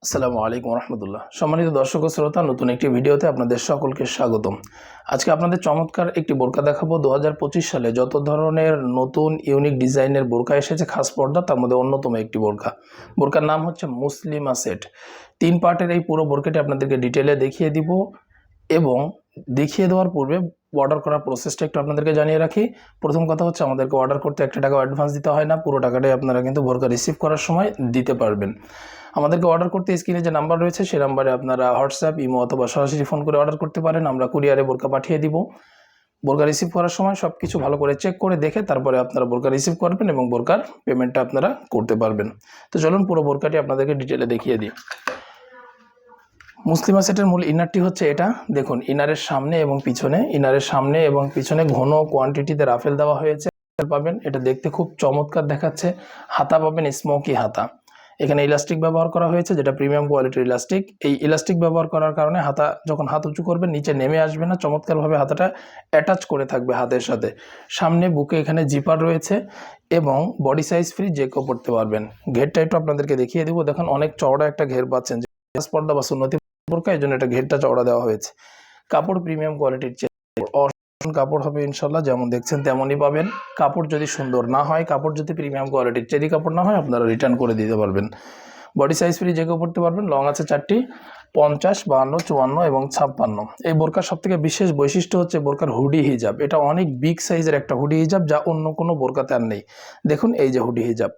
আসসালামু আলাইকুম রহমতুল্লাহ। সম্মানিত দর্শক ও শ্রোতা, নতুন একটি ভিডিওতে আপনাদের সকলকে স্বাগতম। আজকে আপনাদের চমৎকার একটি বোরকা দেখাবো। 2025 সালে যত ধরনের নতুন ইউনিক ডিজাইনের বোরকা এসেছে খাস পর্দা, তার মধ্যে অন্যতম একটি বোরকার নাম হচ্ছে মুসলিমা সেট। 3 পার্টের এই পুরো বোরকাটি আপনাদেরকে ডিটেলে দেখিয়ে দিব এবং দেখিয়ে দেওয়ার পূর্বে অর্ডার করার প্রসেসটা একটু আপনাদেরকে জানিয়ে রাখি। প্রথম কথা হচ্ছে, আমাদেরকে অর্ডার করতে 1 টাকা অ্যাডভান্স দিতে হয় না, পুরো টাকাটাই আপনারা কিন্তু বোরকা রিসিভ করার সময় দিতে পারবেন। আমাদেরকে অর্ডার করতে স্ক্রিনে যে নাম্বার রয়েছে সেই নাম্বারে আপনারা হোয়াটসঅ্যাপ, ইমো অথবা সরাসরি ফোন করে অর্ডার করতে পারেন। আমরা কুরিয়ারে বোরকা পাঠিয়ে দিব। বোরকা রিসিভ করার সময় সব কিছু ভালো করে চেক করে দেখে তারপরে আপনারা বোরকা রিসিভ করবেন এবং বোরকার পেমেন্টটা আপনারা করতে পারবেন। তো চলুন পুরো বোরকাটি আপনাদেরকে ডিটেলে দেখিয়ে দিই। মুসলিমা সেটের মূল ইনারটি হচ্ছে এটা। দেখুন, ইনারের সামনে এবং পিছনে ঘন কোয়ান্টিটিতে রাফেল দেওয়া হয়েছে পাবেন। এটা দেখতে খুব চমৎকার দেখাচ্ছে। হাতা পাবেন স্মোকি হাতা। এখানে ইলাস্টিক ব্যবহার করা হয়েছে, যেটা প্রিমিয়াম কোয়ালিটির ইলাস্টিক। এই ইলাস্টিক ব্যবহার করার কারণে যখন হাত উঁচু করবেন নিচে নেমে আসবে না, চমৎকারভাবে হাতাটা অ্যাটাচ করে থাকবে হাতের সাথে। সামনে বুকে এখানে জিপার রয়েছে এবং বডি সাইজ ফ্রি যে কেউ পড়তে পারবেন। ঘেরটা একটু আপনাদেরকে দেখিয়ে দেবো। দেখুন, অনেক চওড়া একটা ঘের পাচ্ছেন, পর্দা বা সুন্নতি বোরকা, এই জন্য এটা ঘেরটা চওড়া দেওয়া হয়েছে। কাপড় প্রিমিয়াম কোয়ালিটির কাপড় হবে ইনশাল্লাহ, যেমন দেখছেন তেমনই পাবেন। কাপড় যদি সুন্দর না হয়, কাপড় যদি প্রিমিয়াম কোয়ালিটির চেরি কাপড় না হয়, আপনারা রিটার্ন করে দিতে পারবেন। বডি সাইজ ফ্রি যে কেউ পড়তে পারবেন। লং আছে 4টি, 50, 52, 54 এবং 56। এই বোরকার সবথেকে বিশেষ বৈশিষ্ট্য হচ্ছে বোরকার হুডি হিজাব। এটা অনেক বিগ সাইজের একটা হুডি হিজাব, যা অন্য কোনো বোরকাতে আর নেই। দেখুন, এই যে হুডি হিজাব,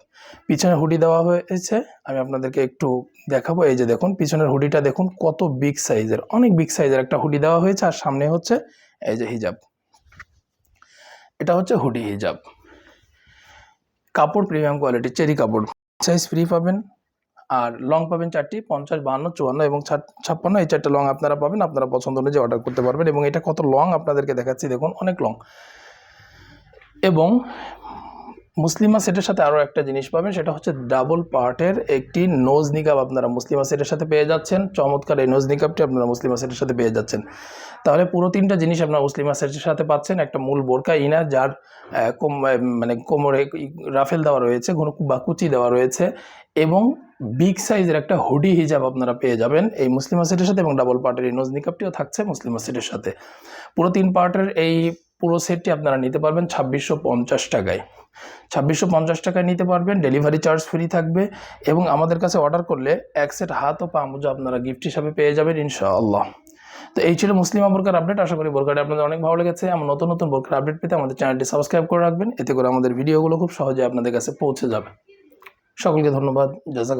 পিছনে হুডি দেওয়া হয়েছে। আমি আপনাদেরকে একটু দেখাবো। এই যে দেখুন, পিছনের হুডিটা দেখুন কত বিগ সাইজের, অনেক বিগ সাইজের একটা হুডি দেওয়া হয়েছে। আর সামনে হচ্ছে এই যে হিজাব, এটা হচ্ছে হুডি হিজাব। কাপড় প্রিমিয়াম কোয়ালিটি চেরি কাপড়, সাইজ ফ্রি পাবেন। আর লং পাবেন 4টি, 50, 52, 54 এবং 56। এই 4টে লং আপনারা পাবেন। আপনারা পছন্দ অনুযায়ী অর্ডার করতে পারবেন। এবং এটা কত লং আপনাদেরকে দেখাচ্ছি, দেখুন অনেক লং। এবং মুসলিমা সেটের সাথে আরও একটা জিনিস পাবেন, সেটা হচ্ছে ডাবল পার্টের একটি নোজ নিকাব আপনারা মুসলিমা সেটের সাথে পেয়ে যাচ্ছেন। চমৎকার এই নোজ নিকাবটি আপনারা মুসলিমা সেটের সাথে পেয়ে যাচ্ছেন। তাহলে পুরো 3টা জিনিস আপনারা মুসলিমা সেটের সাথে পাচ্ছেন। একটা মূল বোরকা ইনার, যার কোমরে রাফেল দেওয়া রয়েছে, বা কুচি দেওয়া রয়েছে, এবং বিগ সাইজের একটা হুডি হিজাব আপনারা পেয়ে যাবেন এই মুসলিমা সেটের সাথে। এবং ডাবল পার্টের এই নোজ নিকাবটিও থাকছে মুসলিমা সেটের সাথে। পুরো 3 পার্টের এই পুরো সেটটি আপনারা নিতে পারবেন 2650 টাকায়। 2650 টাকায় নিতে পারবেন। ডেলিভারি চার্জ ফ্রি থাকবে এবং আমাদের কাছে অর্ডার করলে 1 সেট হাত ও পা মোজা আপনারা গিফট হিসাবে পেয়ে যাবেন ইনশাআল্লাহ। তো এই ছিল মুসলিমা বোরকার আপডেট। আশা করি বোরকাটি আপনাদের অনেক ভালো লেগেছে। আমার নতুন নতুন বোরকার আপডেট পেতে আমাদের চ্যানেলটি সাবস্ক্রাইব করে রাখবেন। এতে করে আমাদের ভিডিওগুলো খুব সহজে আপনাদের কাছে পৌঁছে যাবে। সকলকে ধন্যবাদ। জাযাক।